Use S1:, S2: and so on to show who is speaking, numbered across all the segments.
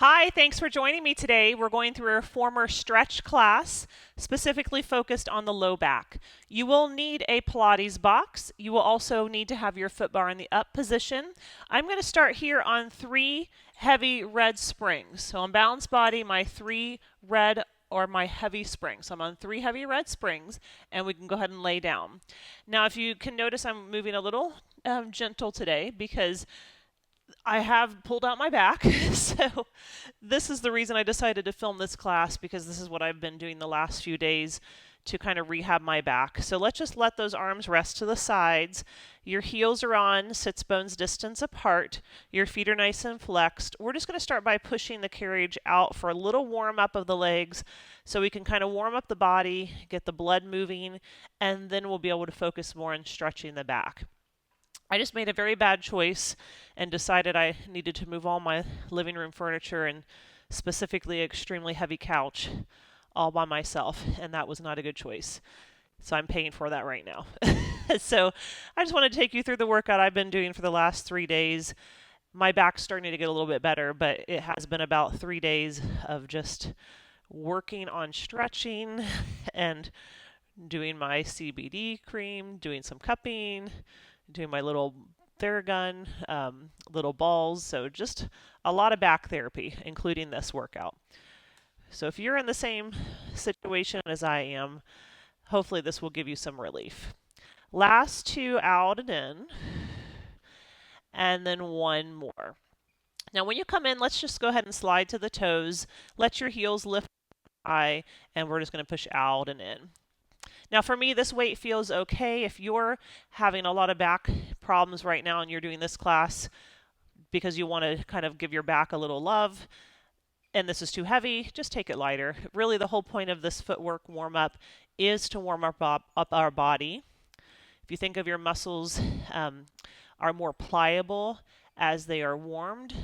S1: Hi, thanks for joining me today. We're going through a former stretch class, specifically focused on the low back. You will need a Pilates box. You will also need to have your foot bar in the up position. I'm going to start here on 3 heavy red springs. So on balanced body, my 3 red or my heavy springs. So I'm on 3 heavy red springs, and we can go ahead and lay down. Now, if you can notice, I'm moving a little gentle today because I have pulled out my back. So this is the reason I decided to film this class, because this is what I've been doing the last few days to kind of rehab my back. So let's just let those arms rest to the sides. Your heels are on sits bones distance apart. Your feet are nice and flexed. We're just going to start by pushing the carriage out for a little warm up of the legs so we can kind of warm up the body, get the blood moving, and then we'll be able to focus more on stretching the back. I just made a very bad choice and decided I needed to move all my living room furniture and specifically extremely heavy couch all by myself, and that was not a good choice. So I'm paying for that right now. So I just want to take you through the workout I've been doing for the last 3 days. My back's starting to get a little bit better, but it has been about 3 days of just working on stretching and doing my CBD cream, doing some cupping, doing my little Theragun, little balls. So just a lot of back therapy, including this workout. So if you're in the same situation as I am, hopefully this will give you some relief. Last 2 out and in, and then 1 more. Now when you come in, let's just go ahead and slide to the toes. Let your heels lift high, and we're just going to push out and in. Now for me, this weight feels okay. If you're having a lot of back problems right now and you're doing this class because you want to kind of give your back a little love and this is too heavy, just take it lighter. Really, the whole point of this footwork warm-up is to warm up our body. If you think of your muscles are more pliable as they are warmed,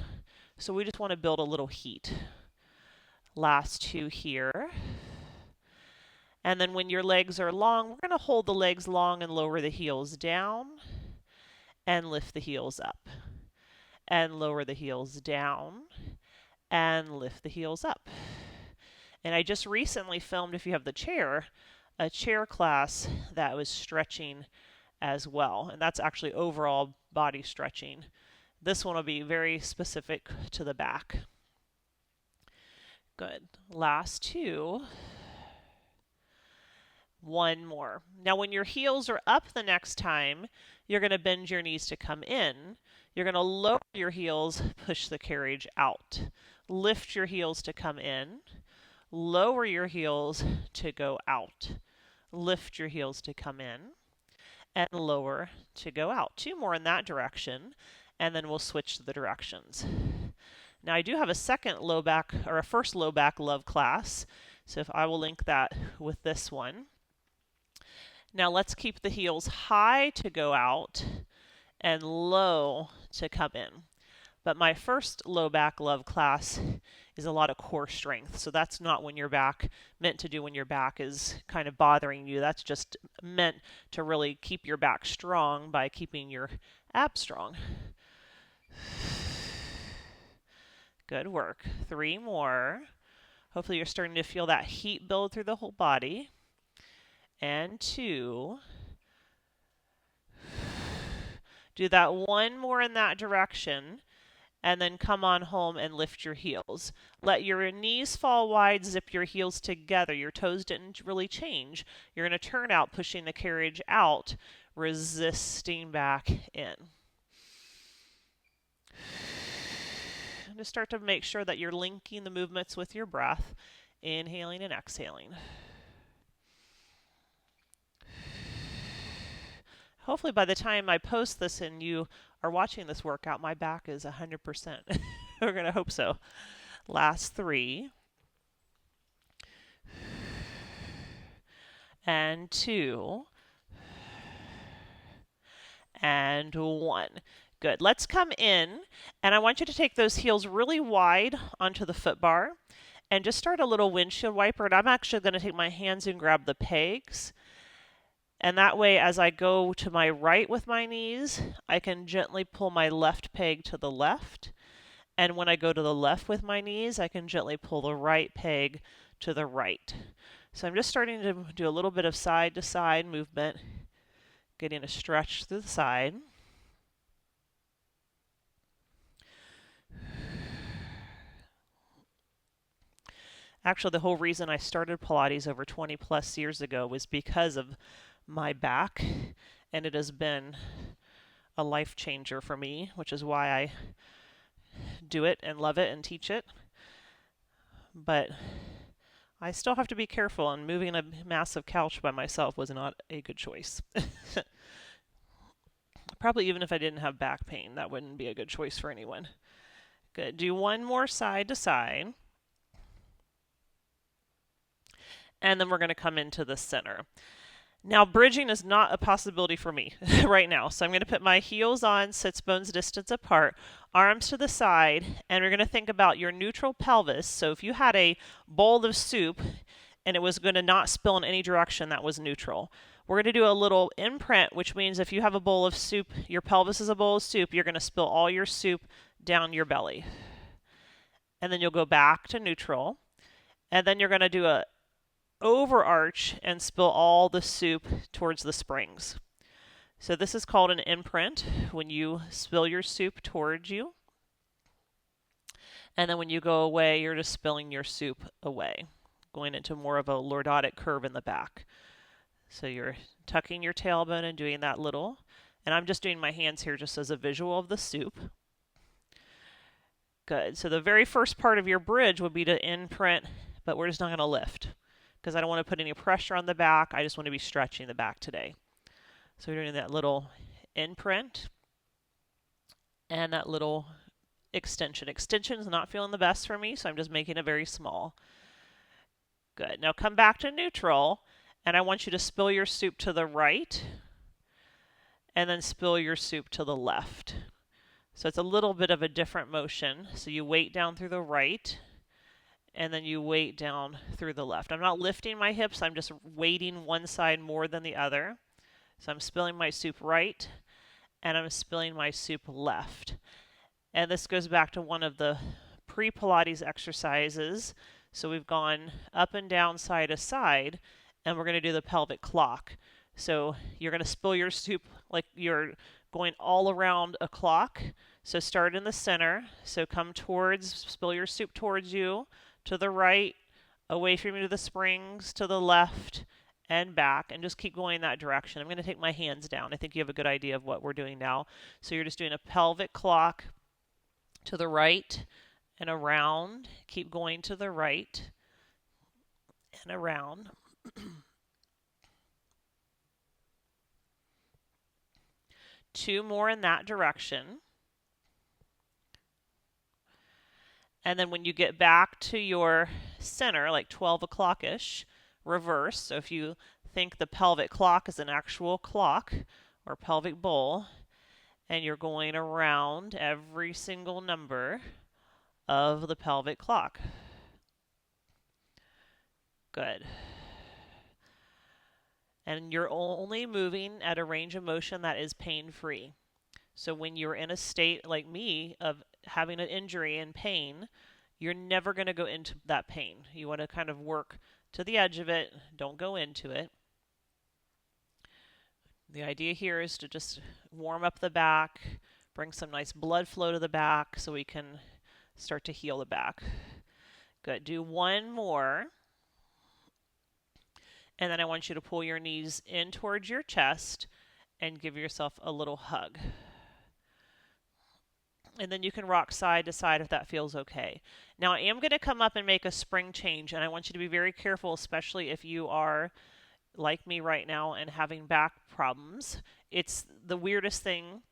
S1: so we just want to build a little heat. Last 2 here. And then when your legs are long, we're going to hold the legs long and lower the heels down and lift the heels up. And lower the heels down and lift the heels up. And I just recently filmed, if you have the chair, a chair class that was stretching as well. And that's actually overall body stretching. This one will be very specific to the back. Good. Last 2. 1 more. Now when your heels are up the next time, you're going to bend your knees to come in. You're going to lower your heels, push the carriage out. Lift your heels to come in. Lower your heels to go out. Lift your heels to come in. And lower to go out. 2 more in that direction, and then we'll switch the directions. Now I do have a second low back, or a first low back love class, so if I will link that with this one. Now let's keep the heels high to go out and low to come in. But my first low back love class is a lot of core strength. So that's not when your back, meant to do when your back is kind of bothering you. That's just meant to really keep your back strong by keeping your abs strong. Good work. 3 more. Hopefully you're starting to feel that heat build through the whole body. And 2. Do that 1 more in that direction, and then come on home and lift your heels. Let your knees fall wide, zip your heels together. Your toes didn't really change. You're going to turn out, pushing the carriage out, resisting back in. And just start to make sure that you're linking the movements with your breath, inhaling and exhaling. Hopefully by the time I post this and you are watching this workout, my back is 100%. We're going to hope so. Last 3. And 2. And 1. Good. Let's come in, and I want you to take those heels really wide onto the foot bar and just start a little windshield wiper. And I'm actually going to take my hands and grab the pegs. And that way, as I go to my right with my knees, I can gently pull my left peg to the left And when I go to the left with my knees, I can gently pull the right peg to the right. So I'm just starting to do a little bit of side to side movement, getting a stretch through the side. Actually, the whole reason I started Pilates over 20 plus years ago was because of my back, and it has been a life changer for me, which is why I do it and love it and teach it. But I still have to be careful, and moving a massive couch by myself was not a good choice. Probably even if I didn't have back pain, that wouldn't be a good choice for anyone. Good. Do one more side to side. And then we're going to come into the center. Now, bridging is not a possibility for me right now. So I'm going to put my heels on, sits bones distance apart, arms to the side, and we're going to think about your neutral pelvis. So if you had a bowl of soup and it was going to not spill in any direction, that was neutral. We're going to do a little imprint, which means if you have a bowl of soup, your pelvis is a bowl of soup, you're going to spill all your soup down your belly. And then you'll go back to neutral. And then you're going to do a overarch and spill all the soup towards the springs. So this is called an imprint, when you spill your soup towards you. And then when you go away, you're just spilling your soup away, going into more of a lordotic curve in the back. So you're tucking your tailbone and doing that little. And I'm just doing my hands here just as a visual of the soup. Good. So the very first part of your bridge would be to imprint, but we're just not going to lift, because I don't want to put any pressure on the back. I just want to be stretching the back today. So we're doing that little imprint and that little extension. Extension is not feeling the best for me, so I'm just making it very small. Good. Now come back to neutral, and I want you to spill your soup to the right and then spill your soup to the left. So it's a little bit of a different motion. So you weight down through the right, and then you weight down through the left. I'm not lifting my hips, I'm just weighting one side more than the other. So I'm spilling my soup right, and I'm spilling my soup left. And this goes back to one of the pre-Pilates exercises. So we've gone up and down, side to side, and we're going to do the pelvic clock. So you're going to spill your soup like you're going all around a clock. So start in the center. So come towards, spill your soup towards you, to the right, away from you to the springs, to the left, and back, and just keep going that direction. I'm going to take my hands down. I think you have a good idea of what we're doing now. So you're just doing a pelvic clock to the right and around. Keep going to the right and around. Two more in that direction. And then when you get back to your center, like 12 o'clock-ish, reverse. So if you think the pelvic clock is an actual clock or pelvic bowl, and you're going around every single number of the pelvic clock. Good. And you're only moving at a range of motion that is pain-free. So when you're in a state like me of having an injury and pain, you're never going to go into that pain. You want to kind of work to the edge of it. Don't go into it. The idea here is to just warm up the back, bring some nice blood flow to the back so we can start to heal the back. Good. Do one more. And then I want you to pull your knees in towards your chest and give yourself a little hug. And then you can rock side to side if that feels okay. Now I am going to come up and make a spring change, and I want you to be very careful, especially if you are like me right now and having back problems. It's the weirdest thing,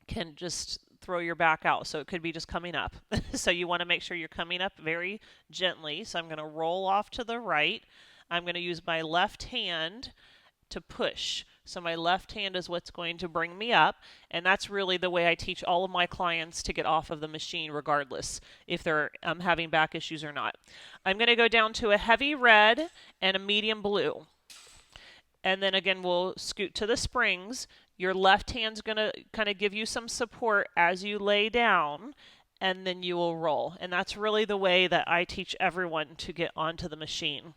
S1: can just throw your back out. So it could be just coming up. So you want to make sure you're coming up very gently. So I'm going to roll off to the right. I'm going to use my left hand to push. So my left hand is what's going to bring me up, and that's really the way I teach all of my clients to get off of the machine, regardless if they're having back issues or not. I'm going to go down to a heavy red and a medium blue. And then again, we'll scoot to the springs. Your left hand's going to kind of give you some support as you lay down, and then you will roll. And that's really the way that I teach everyone to get onto the machine.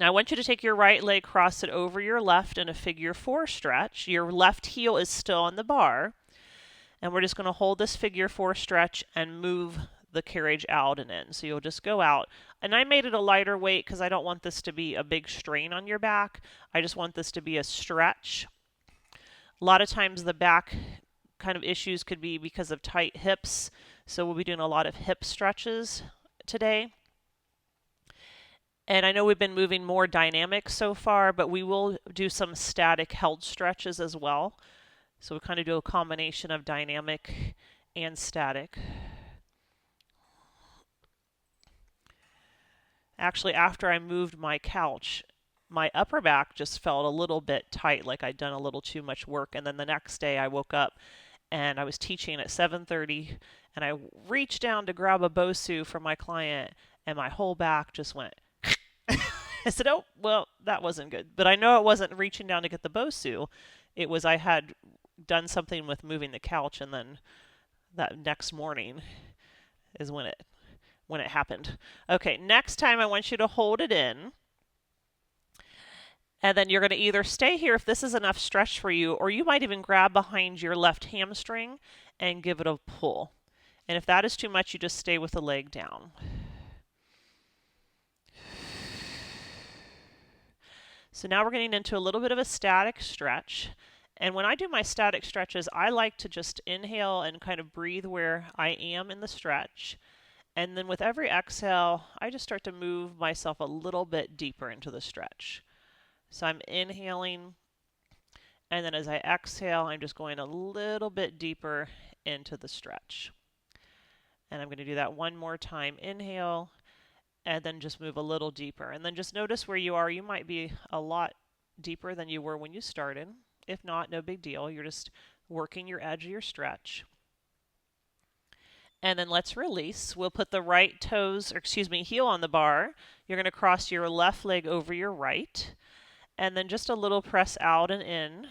S1: Now I want you to take your right leg, cross it over your left in a figure 4 stretch. Your left heel is still on the bar. And we're just going to hold this figure 4 stretch and move the carriage out and in. So you'll just go out. And I made it a lighter weight because I don't want this to be a big strain on your back. I just want this to be a stretch. A lot of times the back kind of issues could be because of tight hips. So we'll be doing a lot of hip stretches today. And I know we've been moving more dynamic so far, but we will do some static held stretches as well. So we kind of do a combination of dynamic and static. Actually, after I moved my couch, my upper back just felt a little bit tight, like I'd done a little too much work. And then the next day I woke up and I was teaching at 7:30 and I reached down to grab a Bosu for my client and my whole back just went. I said, oh, well, that wasn't good. But I know it wasn't reaching down to get the Bosu. It was I had done something with moving the couch, and then that next morning is when it happened. Okay, next time I want you to hold it in. And then you're going to either stay here if this is enough stretch for you, or you might even grab behind your left hamstring and give it a pull. And if that is too much, you just stay with the leg down. So now we're getting into a little bit of a static stretch. And when I do my static stretches, I like to just inhale and kind of breathe where I am in the stretch. And then with every exhale, I just start to move myself a little bit deeper into the stretch. So I'm inhaling, and then as I exhale, I'm just going a little bit deeper into the stretch. And I'm going to do that one more time. Inhale, and then just move a little deeper. And then just notice where you are. You might be a lot deeper than you were when you started. If not, no big deal. You're just working your edge of your stretch. And then let's release. We'll put the right heel on the bar. You're going to cross your left leg over your right. And then just a little press out and in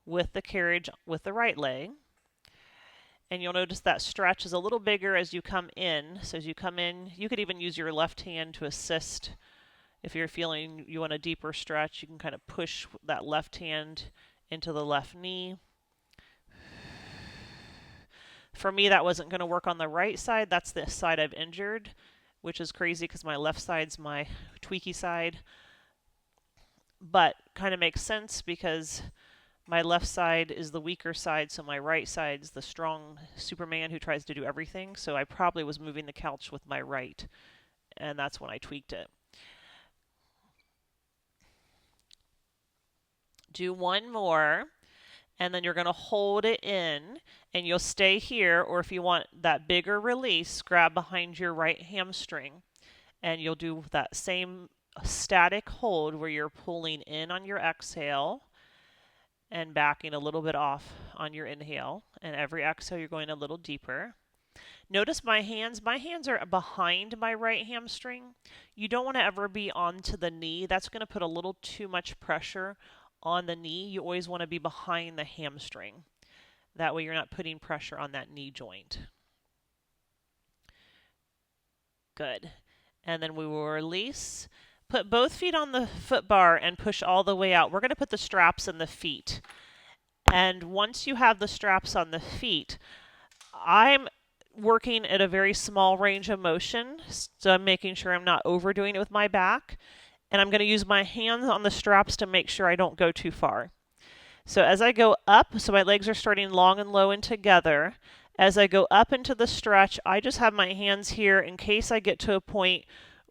S1: with the carriage with the right leg. And you'll notice that stretch is a little bigger as you come in. So as you come in, you could even use your left hand to assist. If you're feeling you want a deeper stretch, you can kind of push that left hand into the left knee. For me, that wasn't going to work on the right side. That's the side I've injured, which is crazy because my left side's my tweaky side. But kind of makes sense because my left side is the weaker side, so my right side's the strong Superman who tries to do everything. So I probably was moving the couch with my right, and that's when I tweaked it. Do one more, and then you're going to hold it in, and you'll stay here, or if you want that bigger release, grab behind your right hamstring, and you'll do that same static hold where you're pulling in on your exhale and backing a little bit off on your inhale, and every exhale you're going a little deeper. Notice my hands are behind my right hamstring. You don't want to ever be onto the knee. That's going to put a little too much pressure on the knee. You always want to be behind the hamstring. That way you're not putting pressure on that knee joint. Good. And then we will release. Put both feet on the foot bar and push all the way out. We're going to put the straps in the feet. And once you have the straps on the feet, I'm working at a very small range of motion. So I'm making sure I'm not overdoing it with my back. And I'm going to use my hands on the straps to make sure I don't go too far. So as I go up, so my legs are starting long and low and together. As I go up into the stretch, I just have my hands here in case I get to a point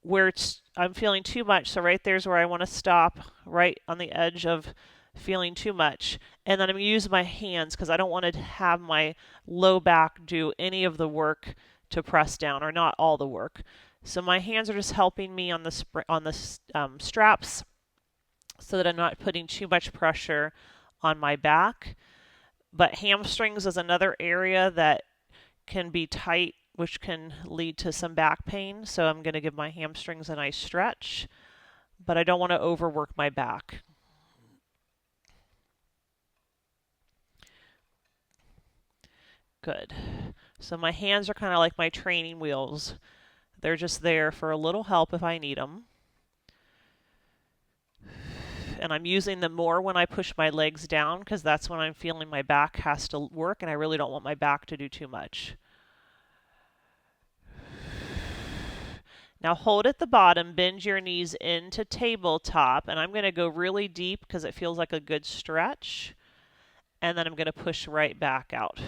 S1: where I'm feeling too much. So right there's where I want to stop, right on the edge of feeling too much. And then I'm going to use my hands because I don't want to have my low back do any of the work to press down, or not all the work. So my hands are just helping me on the straps so that I'm not putting too much pressure on my back. But hamstrings is another area that can be tight, which can lead to some back pain. So I'm going to give my hamstrings a nice stretch, but I don't want to overwork my back. Good. So my hands are kind of like my training wheels. They're just there for a little help if I need them. And I'm using them more when I push my legs down because that's when I'm feeling my back has to work and I really don't want my back to do too much. Now hold at the bottom, bend your knees into tabletop, and I'm going to go really deep because it feels like a good stretch. And then I'm going to push right back out.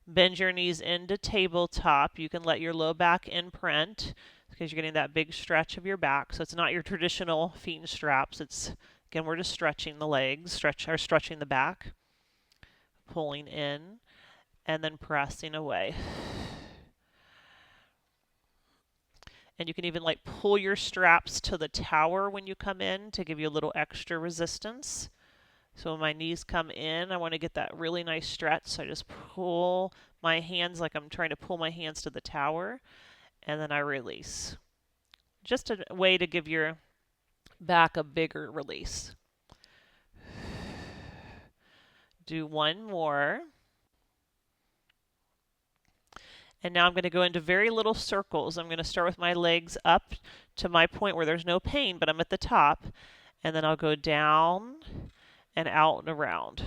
S1: Bend your knees into tabletop. You can let your low back imprint because you're getting that big stretch of your back. So it's not your traditional feet and straps. It's, again, we're just stretching the legs, stretching the back, pulling in, and then pressing away. And you can even like pull your straps to the tower when you come in to give you a little extra resistance. So when my knees come in, I want to get that really nice stretch. So I just pull my hands like I'm trying to pull my hands to the tower, and then I release. Just a way to give your back a bigger release. Do one more. And now I'm going to go into very little circles. I'm going to start with my legs up to my point where there's no pain, but I'm at the top. And then I'll go down and out and around.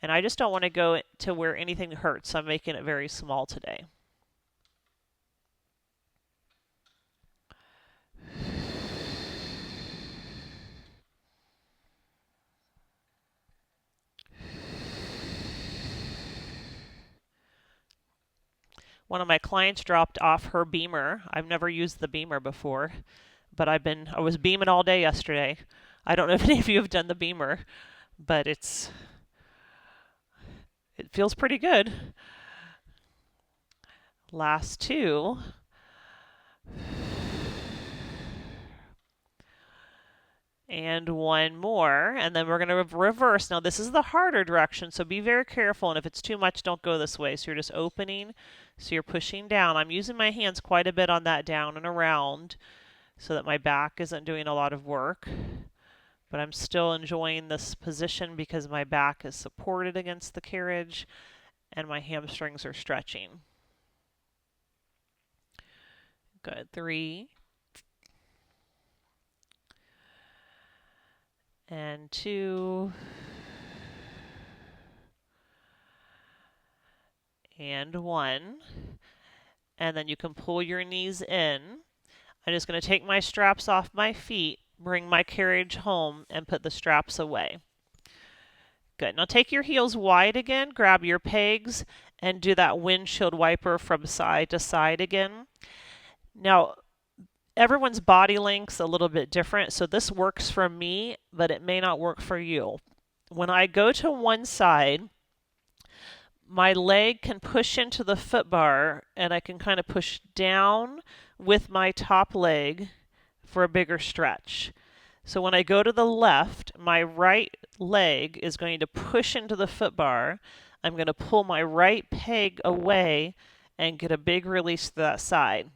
S1: And I just don't want to go to where anything hurts, so I'm making it very small today. One of my clients dropped off her beamer. I've never used the beamer before, but I was beaming all day yesterday. I don't know if any of you have done the beamer, but it feels pretty good. Last two. And one more, and then we're going to reverse. Now this is the harder direction, so be very careful, and if it's too much, don't go this way. So you're just opening, so you're pushing down. I'm using my hands quite a bit on that down and around so that my back isn't doing a lot of work. But I'm still enjoying this position because my back is supported against the carriage and my hamstrings are stretching. Good. 3. And 2. And 1. And then you can pull your knees in. I'm just going to take my straps off my feet, bring my carriage home, and put the straps away. Good. Now take your heels wide again, grab your pegs, and do that windshield wiper from side to side again. Now, everyone's body length's a little bit different, so this works for me, but it may not work for you. When I go to one side, my leg can push into the foot bar, and I can kind of push down with my top leg for a bigger stretch. So when I go to the left, my right leg is going to push into the foot bar. I'm going to pull my right peg away and get a big release to that side.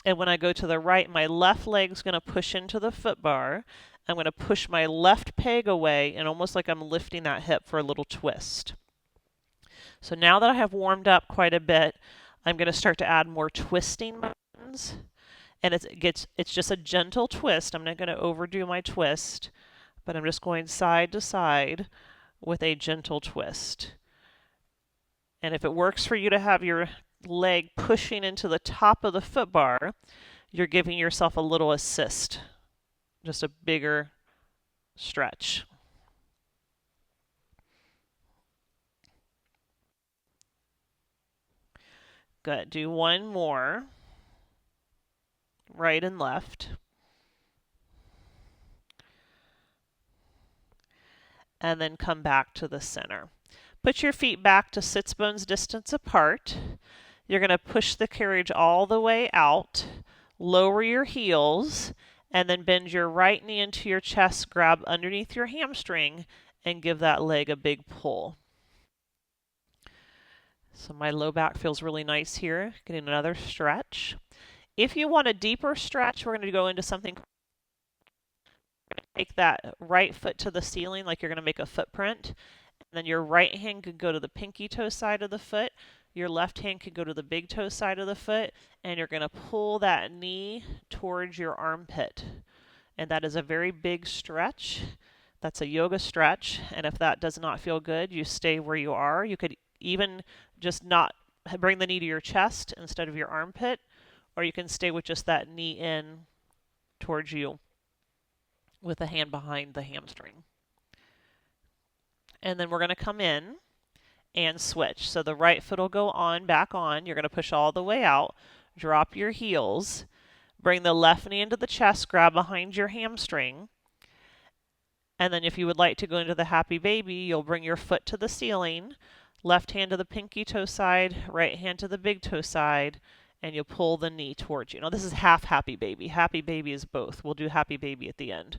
S1: And when I go to the right, my left leg's going to push into the foot bar. I'm going to push my left peg away, and almost like I'm lifting that hip for a little twist. So now that I have warmed up quite a bit, I'm going to start to add more twisting motions. And it's just a gentle twist. I'm not going to overdo my twist, but I'm just going side to side with a gentle twist. And if it works for you to have your leg pushing into the top of the foot bar, you're giving yourself a little assist, just a bigger stretch. Good. Do one more. Right and left. And then come back to the center. Put your feet back to sits bones distance apart. You're going to push the carriage all the way out, lower your heels, and then bend your right knee into your chest, grab underneath your hamstring, and give that leg a big pull. So my low back feels really nice here. Getting another stretch. If you want a deeper stretch, we're going to go into something. Take that right foot to the ceiling like you're going to make a footprint. And then your right hand could go to the pinky toe side of the foot. Your left hand can go to the big toe side of the foot, and you're going to pull that knee towards your armpit. And that is a very big stretch. That's a yoga stretch, and if that does not feel good, you stay where you are. You could even just not bring the knee to your chest instead of your armpit, or you can stay with just that knee in towards you with the hand behind the hamstring. And then we're going to come in and switch. So the right foot will go on, back on. You're going to push all the way out. Drop your heels. Bring the left knee into the chest, grab behind your hamstring. And then if you would like to go into the happy baby, you'll bring your foot to the ceiling, left hand to the pinky toe side, right hand to the big toe side, and you'll pull the knee towards you. Now this is half happy baby. Happy baby is both. We'll do happy baby at the end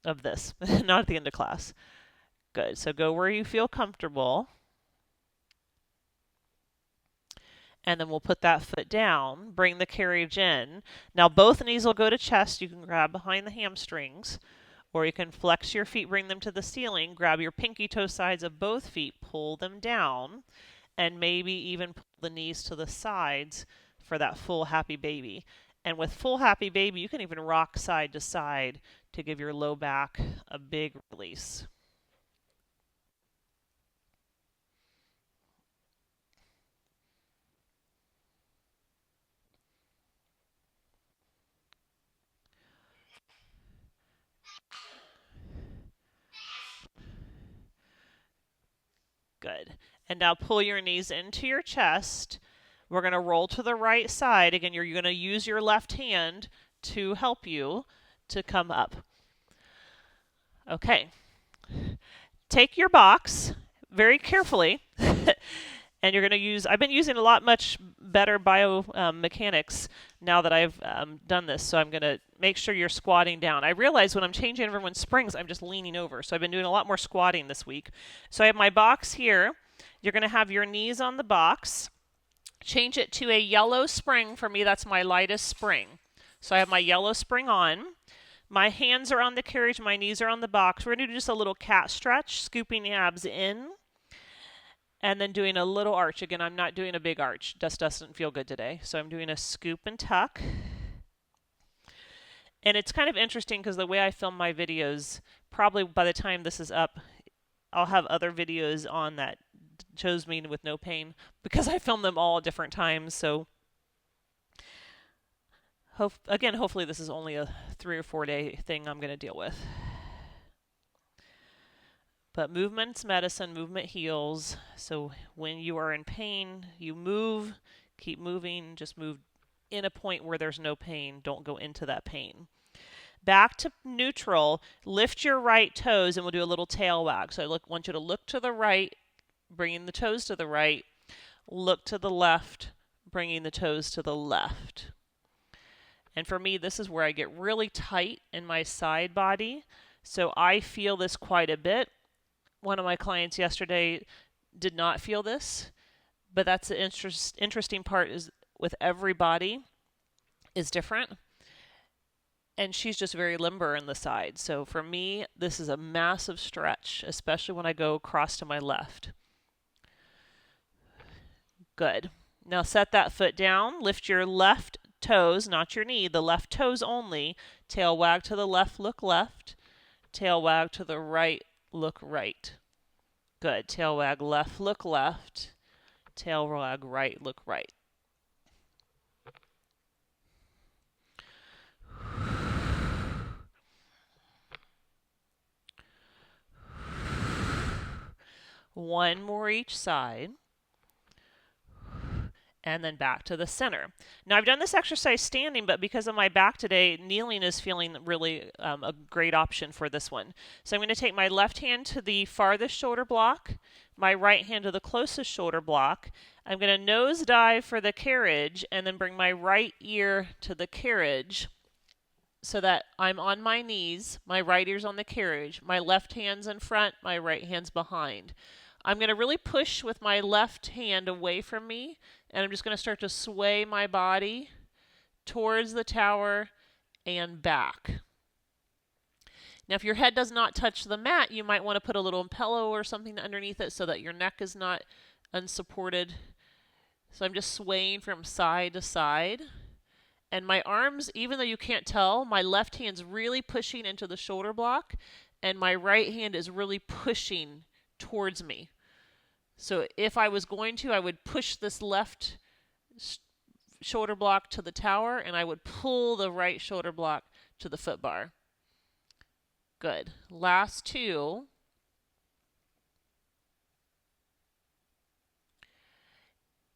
S1: of this, not at the end of class. Good. So go where you feel comfortable. And then we'll put that foot down, bring the carriage in. Now both knees will go to chest. You can grab behind the hamstrings, or you can flex your feet, bring them to the ceiling, grab your pinky toe sides of both feet, pull them down, and maybe even pull the knees to the sides for that full happy baby. And with full happy baby, you can even rock side to side to give your low back a big release. Good. And now pull your knees into your chest. We're going to roll to the right side. Again, you're going to use your left hand to help you to come up. Okay. Take your box very carefully. And you're going to use, I've been using a lot much better biomechanics now that I've done this, so I'm going to make sure you're squatting down. I realize when I'm changing everyone's springs, I'm just leaning over, so I've been doing a lot more squatting this week. So I have my box here. You're going to have your knees on the box. Change it to a yellow spring. For me, that's my lightest spring. So I have my yellow spring on. My hands are on the carriage, my knees are on the box. We're going to do just a little cat stretch, scooping the abs in. And then doing a little arch. Again, I'm not doing a big arch. Just doesn't feel good today. So I'm doing a scoop and tuck. And it's kind of interesting because the way I film my videos, probably by the time this is up, I'll have other videos on that shows me with no pain because I film them all at different times. So hopefully this is only a 3 or 4 day thing I'm going to deal with. But movement's medicine, movement heals. So when you are in pain, you move, keep moving, just move in a point where there's no pain. Don't go into that pain. Back to neutral, lift your right toes, and we'll do a little tail wag. So I want you to look to the right, bringing the toes to the right. Look to the left, bringing the toes to the left. And for me, this is where I get really tight in my side body. So I feel this quite a bit. One of my clients yesterday did not feel this, but that's the interesting part is with every body is different. And she's just very limber in the side. So for me, this is a massive stretch, especially when I go across to my left. Good. Now set that foot down. Lift your left toes, not your knee, the left toes only. Tail wag to the left, look left. Tail wag to the right, look right. Good. Tail wag left, look left. Tail wag right, look right. One more each side. And then back to the center. Now I've done this exercise standing, but because of my back today, kneeling is feeling really a great option for this one. So I'm going to take my left hand to the farthest shoulder block, my right hand to the closest shoulder block. I'm going to nose dive for the carriage and then bring my right ear to the carriage so that I'm on my knees, my right ear's on the carriage, my left hand's in front, my right hand's behind. I'm going to really push with my left hand away from me, and I'm just going to start to sway my body towards the tower and back. Now, if your head does not touch the mat, you might want to put a little pillow or something underneath it so that your neck is not unsupported. So I'm just swaying from side to side. And my arms, even though you can't tell, my left hand's really pushing into the shoulder block, and my right hand is really pushing towards me. So if I was going to, I would push this left shoulder block to the tower, and I would pull the right shoulder block to the foot bar. Good. Last two.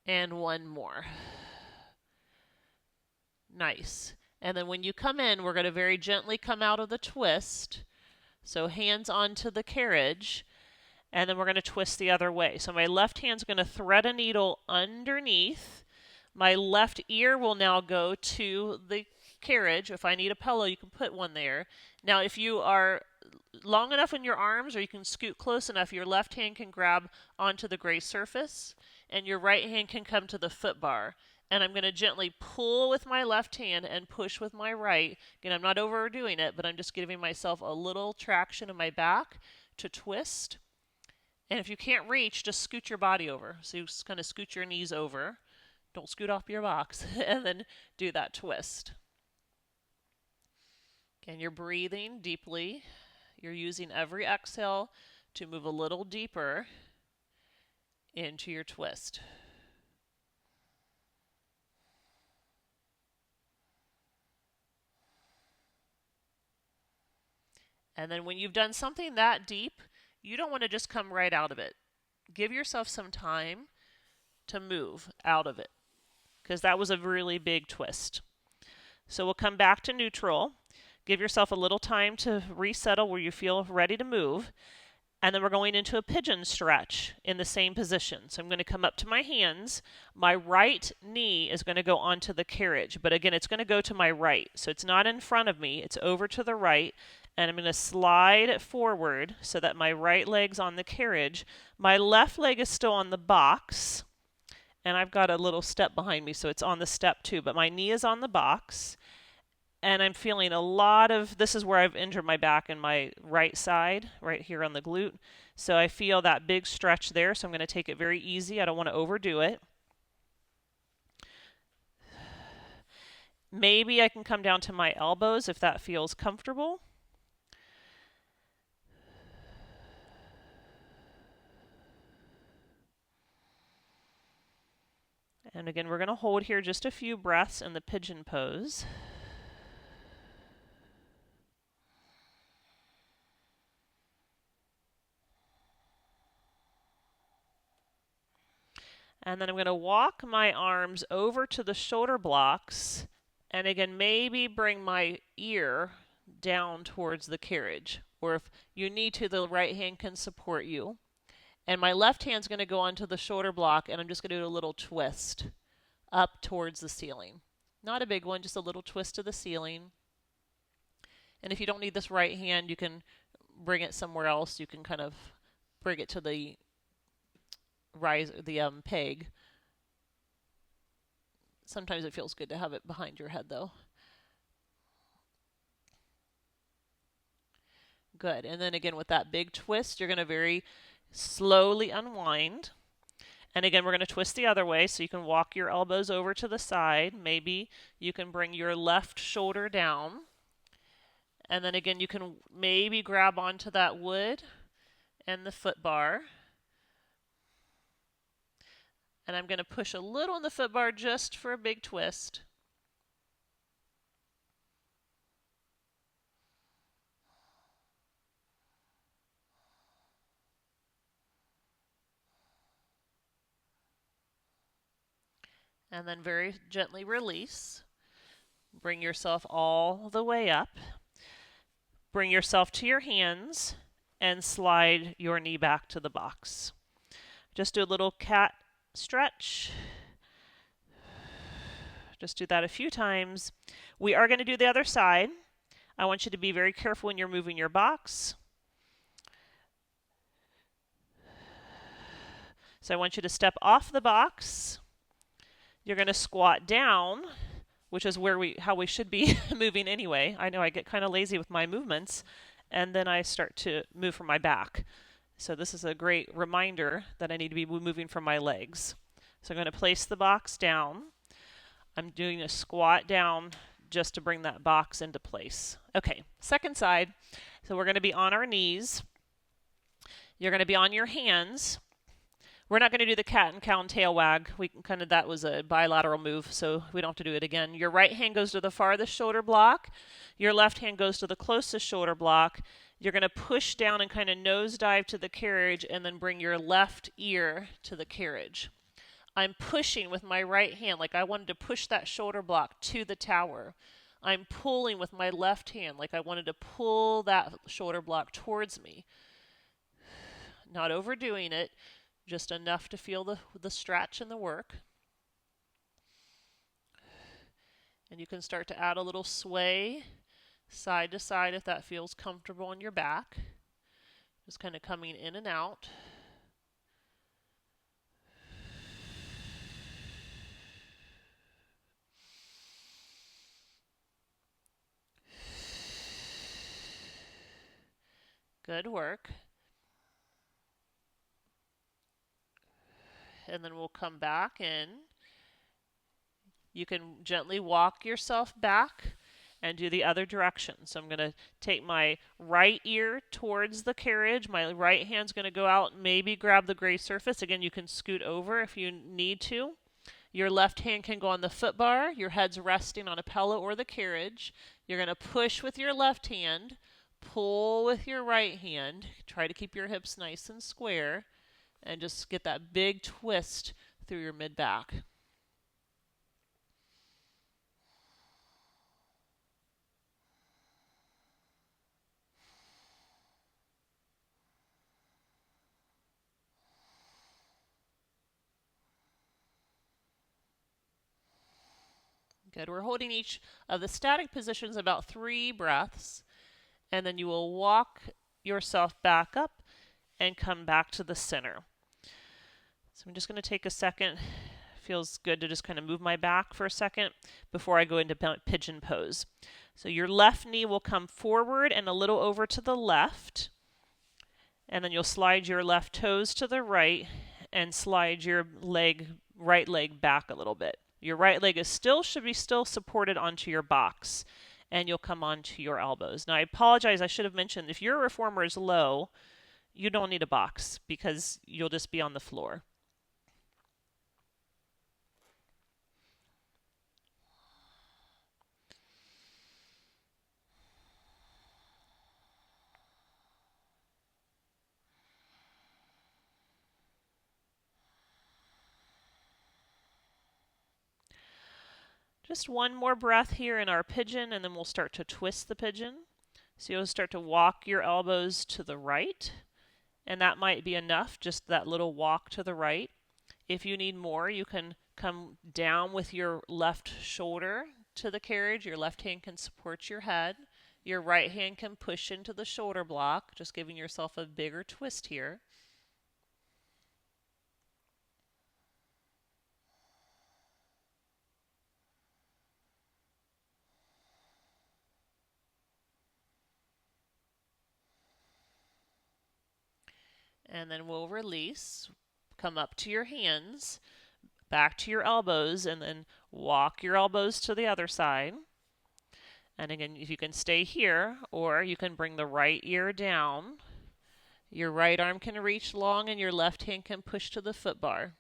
S1: And one more. Nice. And then when you come in, we're going to very gently come out of the twist. So hands onto the carriage, and then we're going to twist the other way. So my left hand's going to thread a needle underneath. My left ear will now go to the carriage. If I need a pillow, you can put one there. Now, if you are long enough in your arms, or you can scoot close enough, your left hand can grab onto the gray surface, and your right hand can come to the foot bar. And I'm going to gently pull with my left hand and push with my right. Again, I'm not overdoing it, but I'm just giving myself a little traction in my back to twist. And if you can't reach, just scoot your body over. So you just kind of scoot your knees over. Don't scoot off your box. And then do that twist. And you're breathing deeply. You're using every exhale to move a little deeper into your twist. And then when you've done something that deep, you don't want to just come right out of it. Give yourself some time to move out of it, because that was a really big twist. So we'll come back to neutral. Give yourself a little time to resettle where you feel ready to move. And then we're going into a pigeon stretch in the same position. So I'm going to come up to my hands. My right knee is going to go onto the carriage. But again, it's going to go to my right. So it's not in front of me. It's over to the right. And I'm going to slide forward so that my right leg's on the carriage. My left leg is still on the box. And I've got a little step behind me, so it's on the step too. But my knee is on the box. And I'm feeling a lot of, this is where I've injured my back in my right side, right here on the glute. So I feel that big stretch there, so I'm going to take it very easy. I don't want to overdo it. Maybe I can come down to my elbows if that feels comfortable. And again, we're going to hold here just a few breaths in the pigeon pose. And then I'm going to walk my arms over to the shoulder blocks, and again, maybe bring my ear down towards the carriage. Or if you need to, the right hand can support you. And my left hand's going to go onto the shoulder block, and I'm just going to do a little twist up towards the ceiling. Not a big one, just a little twist to the ceiling. And if you don't need this right hand, you can bring it somewhere else. You can kind of bring it to the peg. Sometimes it feels good to have it behind your head, though. Good. And then again, with that big twist, you're going to very slowly unwind. And again, we're going to twist the other way, so you can walk your elbows over to the side. Maybe you can bring your left shoulder down. And then again, you can maybe grab onto that wood and the foot bar. And I'm going to push a little on the foot bar just for a big twist. And then very gently release. Bring yourself all the way up. Bring yourself to your hands and slide your knee back to the box. Just do a little cat stretch. Just do that a few times. We are going to do the other side. I want you to be very careful when you're moving your box. So I want you to step off the box. You're going to squat down, which is how we should be moving anyway. I know I get kind of lazy with my movements, and then I start to move from my back. So this is a great reminder that I need to be moving from my legs. So I'm going to place the box down. I'm doing a squat down just to bring that box into place. Okay, second side. So we're going to be on our knees. You're going to be on your hands. We're not going to do the cat and cow and tail wag. That was a bilateral move, so we don't have to do it again. Your right hand goes to the farthest shoulder block. Your left hand goes to the closest shoulder block. You're going to push down and kind of nosedive to the carriage and then bring your left ear to the carriage. I'm pushing with my right hand like I wanted to push that shoulder block to the tower. I'm pulling with my left hand like I wanted to pull that shoulder block towards me. Not overdoing it. Just enough to feel the stretch and the work. And you can start to add a little sway side to side if that feels comfortable on your back. Just kind of coming in and out. Good work. And then we'll come back in. You can gently walk yourself back and do the other direction. So I'm going to take my right ear towards the carriage. My right hand's going to go out and maybe grab the gray surface. Again, you can scoot over if you need to. Your left hand can go on the foot bar. Your head's resting on a pillow or the carriage. You're going to push with your left hand, pull with your right hand. Try to keep your hips nice and square. And just get that big twist through your mid-back. Good. We're holding each of the static positions about 3 breaths. And then you will walk yourself back up and come back to the center. So I'm just going to take a second. Feels good to just kind of move my back for a second before I go into pigeon pose. So your left knee will come forward and a little over to the left. And then you'll slide your left toes to the right and slide your right leg back a little bit. Your right leg should be still supported onto your box, and you'll come onto your elbows. Now I apologize, I should have mentioned if your reformer is low, you don't need a box because you'll just be on the floor. Just one more breath here in our pigeon, and then we'll start to twist the pigeon. So you'll start to walk your elbows to the right, and that might be enough, just that little walk to the right. If you need more, you can come down with your left shoulder to the carriage. Your left hand can support your head. Your right hand can push into the shoulder block, just giving yourself a bigger twist here. And then we'll release, come up to your hands, back to your elbows, and then walk your elbows to the other side. And again, if you can stay here, or you can bring the right ear down. Your right arm can reach long, and your left hand can push to the foot bar.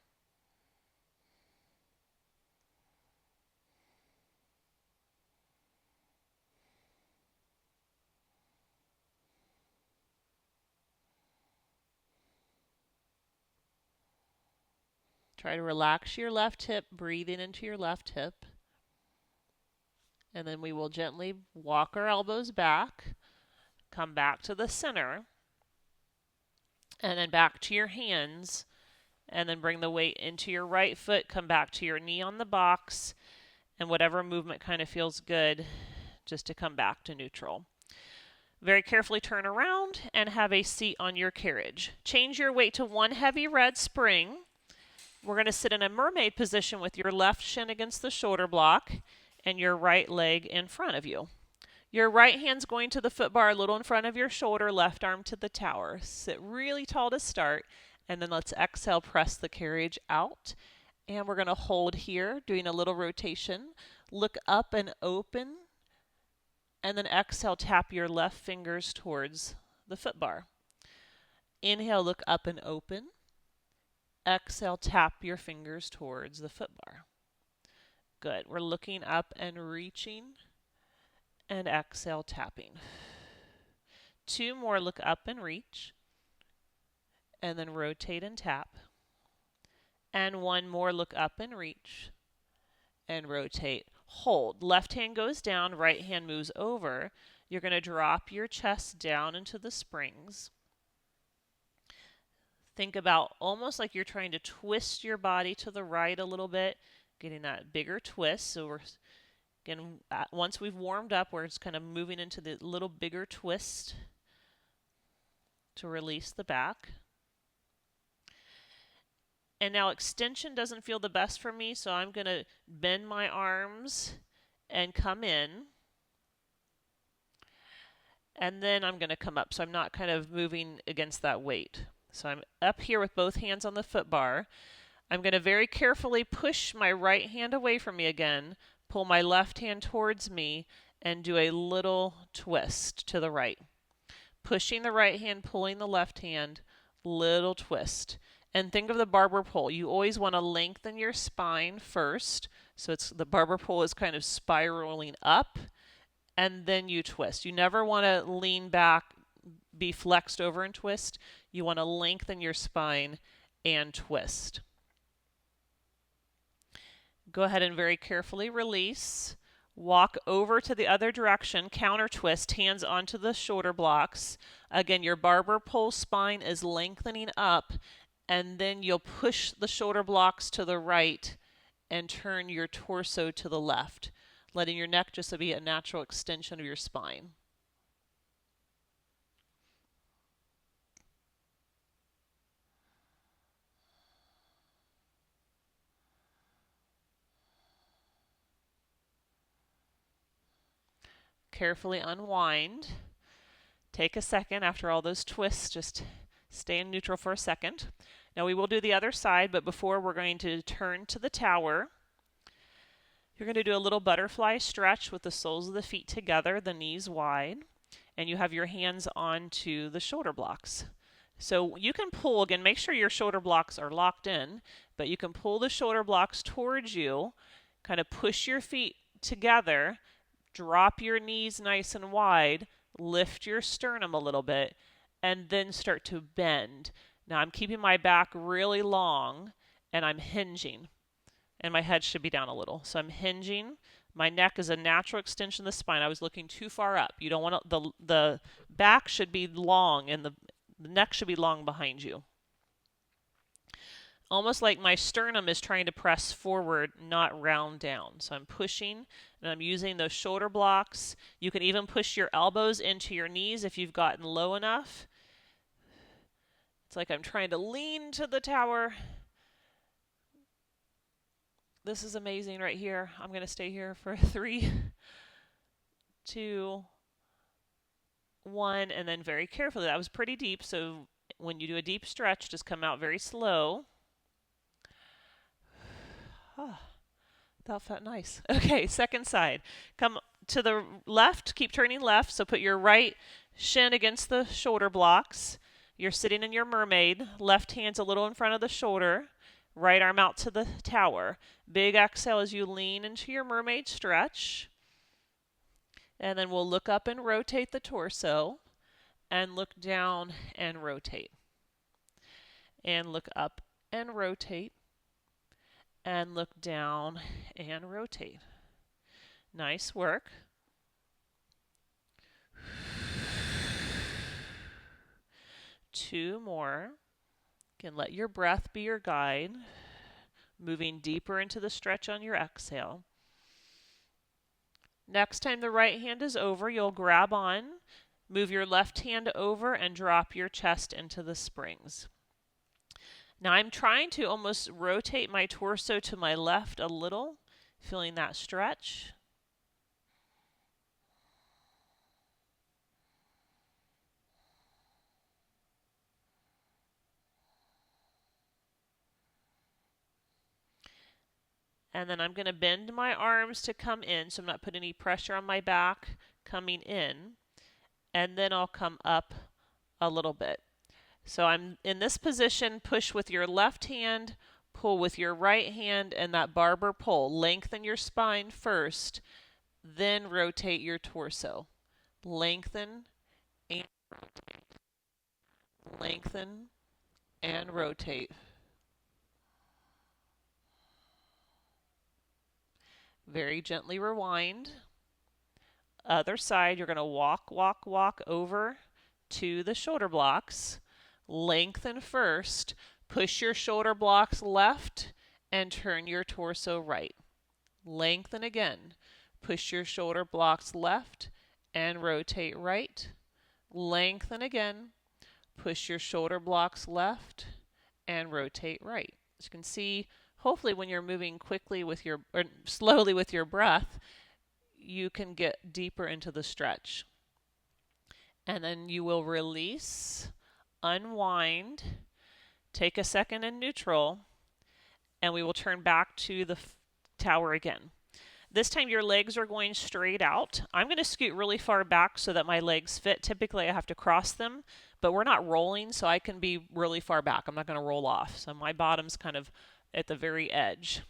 S1: Try to relax your left hip, breathing into your left hip. And then we will gently walk our elbows back, come back to the center, and then back to your hands, and then bring the weight into your right foot, come back to your knee on the box, and whatever movement kind of feels good, just to come back to neutral. Very carefully turn around and have a seat on your carriage. Change your weight to one heavy red spring. We're going to sit in a mermaid position with your left shin against the shoulder block and your right leg in front of you. Your right hand's going to the foot bar a little in front of your shoulder, left arm to the tower. Sit really tall to start, and then let's exhale, press the carriage out. And we're going to hold here, doing a little rotation. Look up and open, and then exhale, tap your left fingers towards the foot bar. Inhale, look up and open. Exhale, tap your fingers towards the foot bar. Good. We're looking up and reaching, and exhale, tapping. 2 more, look up and reach, and then rotate and tap. And 1 more, look up and reach, and rotate. Hold. Left hand goes down, right hand moves over. You're going to drop your chest down into the springs. Think about almost like you're trying to twist your body to the right a little bit, getting that bigger twist. So we're again, once we've warmed up, we're just kind of moving into the little bigger twist to release the back. And now extension doesn't feel the best for me, so I'm going to bend my arms and come in. And then I'm going to come up, so I'm not kind of moving against that weight. So I'm up here with both hands on the foot bar. I'm going to very carefully push my right hand away from me again, pull my left hand towards me, and do a little twist to the right. Pushing the right hand, pulling the left hand, little twist. And think of the barber pole. You always want to lengthen your spine first. So the barber pole is kind of spiraling up, and then you twist. You never want to lean back, be flexed over and twist. You want to lengthen your spine and twist. Go ahead and very carefully release. Walk over to the other direction, counter twist, hands onto the shoulder blocks. Again, your barber pole spine is lengthening up, and then you'll push the shoulder blocks to the right and turn your torso to the left, letting your neck just be a natural extension of your spine. Carefully unwind. Take a second after all those twists, just stay in neutral for a second. Now we will do the other side, but before we're going to turn to the tower. You're going to do a little butterfly stretch with the soles of the feet together, the knees wide, and you have your hands onto the shoulder blocks. So you can pull, again, make sure your shoulder blocks are locked in, but you can pull the shoulder blocks towards you, kind of push your feet together, drop your knees nice and wide, lift your sternum a little bit, and then start to bend. Now I'm keeping my back really long, and I'm hinging. And my head should be down a little. So I'm hinging. My neck is a natural extension of the spine. I was looking too far up. You don't want to, the back should be long, and the neck should be long behind you. Almost like my sternum is trying to press forward, not round down. So I'm pushing, and I'm using those shoulder blocks. You can even push your elbows into your knees if you've gotten low enough. It's like I'm trying to lean to the tower. This is amazing right here. I'm going to stay here for 3, 2, 1, and then very carefully. That was pretty deep, so when you do a deep stretch, just come out very slow. That felt nice. Okay, second side. Come to the left, keep turning left, so put your right shin against the shoulder blocks. You're sitting in your mermaid. Left hand's a little in front of the shoulder. Right arm out to the tower. Big exhale as you lean into your mermaid stretch. And then we'll look up and rotate the torso. And look down and rotate. And look up and rotate. And look down and rotate. Nice work. Two more. Can let your breath be your guide, moving deeper into the stretch on your exhale. Next time the right hand is over, you'll grab on, move your left hand over, and drop your chest into the springs. Now I'm trying to almost rotate my torso to my left a little, feeling that stretch. And then I'm going to bend my arms to come in, so I'm not putting any pressure on my back coming in. And then I'll come up a little bit. So I'm in this position, push with your left hand, pull with your right hand, and that barber pull. Lengthen your spine first, then rotate your torso. Lengthen and lengthen and rotate. Very gently rewind. Other side, you're going to walk, walk, walk over to the shoulder blocks. Lengthen first. Push your shoulder blocks left and turn your torso right. Lengthen again. Push your shoulder blocks left and rotate right. Lengthen again. Push your shoulder blocks left and rotate right. As you can see, hopefully when you're moving quickly with your, or slowly with your breath, you can get deeper into the stretch. And then you will release, unwind, take a second in neutral, and we will turn back to the tower again. This time your legs are going straight out. I'm going to scoot really far back so that my legs fit. Typically I have to cross them, but we're not rolling, so I can be really far back. I'm not going to roll off. So my bottom's kind of at the very edge.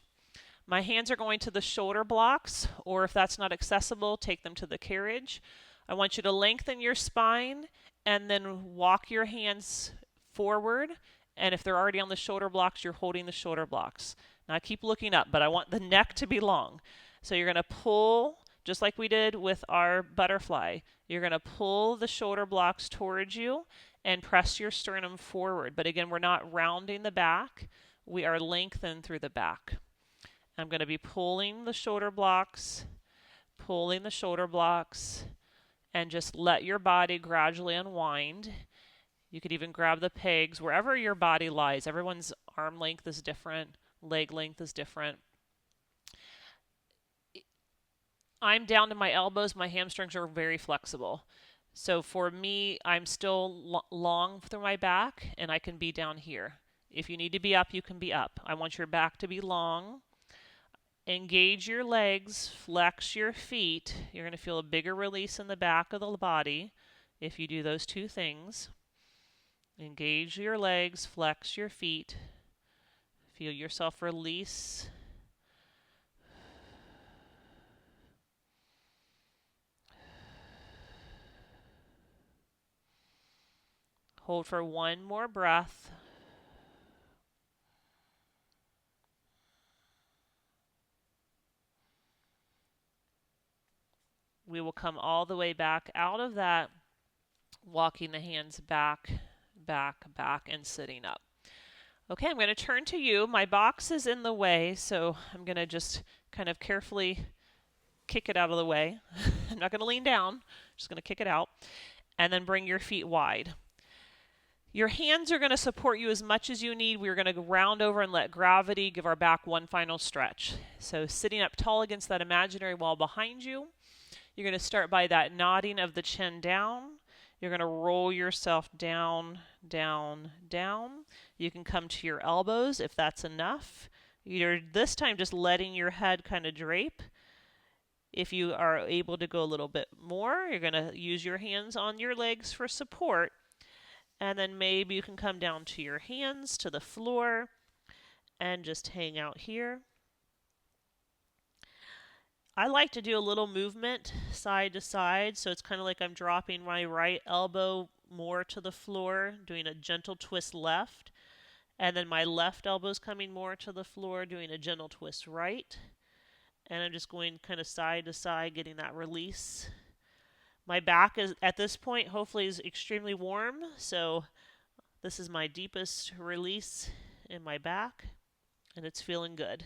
S1: My hands are going to the shoulder blocks, or if that's not accessible, take them to the carriage. I want you to lengthen your spine and then walk your hands forward. And if they're already on the shoulder blocks, you're holding the shoulder blocks. Now I keep looking up, but I want the neck to be long. So you're going to pull, just like we did with our butterfly. You're going to pull the shoulder blocks towards you and press your sternum forward. But again, we're not rounding the back. We are lengthened through the back. I'm going to be pulling the shoulder blocks, and just let your body gradually unwind. You could even grab the pegs wherever your body lies. Everyone's arm length is different, leg length is different. I'm down to my elbows. My hamstrings are very flexible. So for me, I'm still long through my back, and I can be down here. If you need to be up, you can be up. I want your back to be long. Engage your legs, flex your feet. You're going to feel a bigger release in the back of the body if you do those two things. Engage your legs, flex your feet. Feel yourself release. Hold for one more breath. We will come all the way back out of that, walking the hands back, back, back, and sitting up. Okay, I'm going to turn to you. My box is in the way, so I'm going to just kind of carefully kick it out of the way. I'm not going to lean down, I'm just going to kick it out. And then bring your feet wide. Your hands are going to support you as much as you need. We're going to round over and let gravity give our back one final stretch. So sitting up tall against that imaginary wall behind you. You're going to start by that nodding of the chin down. You're going to roll yourself down, down, down. You can come to your elbows if that's enough. You're this time just letting your head kind of drape. If you are able to go a little bit more, you're going to use your hands on your legs for support. And then maybe you can come down to your hands to the floor and just hang out here. I like to do a little movement side to side, so it's kind of like I'm dropping my right elbow more to the floor, doing a gentle twist left, and then my left elbow's coming more to the floor, doing a gentle twist right, and I'm just going kind of side to side, getting that release. My back is, at this point, hopefully is extremely warm, so this is my deepest release in my back, and it's feeling good.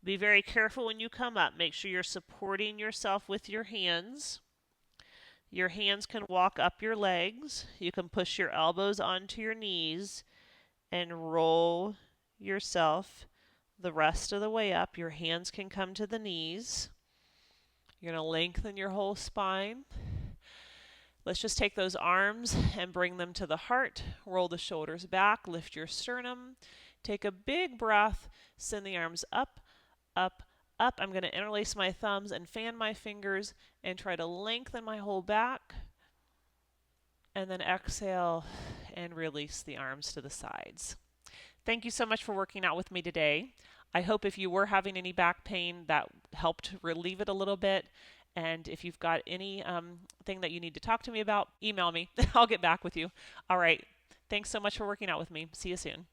S1: Be very careful when you come up. Make sure you're supporting yourself with your hands. Your hands can walk up your legs. You can push your elbows onto your knees and roll yourself the rest of the way up. Your hands can come to the knees. You're going to lengthen your whole spine. Let's just take those arms and bring them to the heart. Roll the shoulders back, lift your sternum. Take a big breath, send the arms up, up, up. I'm going to interlace my thumbs and fan my fingers and try to lengthen my whole back. And then exhale and release the arms to the sides. Thank you so much for working out with me today. I hope if you were having any back pain that helped relieve it a little bit. And if you've got any thing that you need to talk to me about, email me. I'll get back with you. All right. Thanks so much for working out with me. See you soon.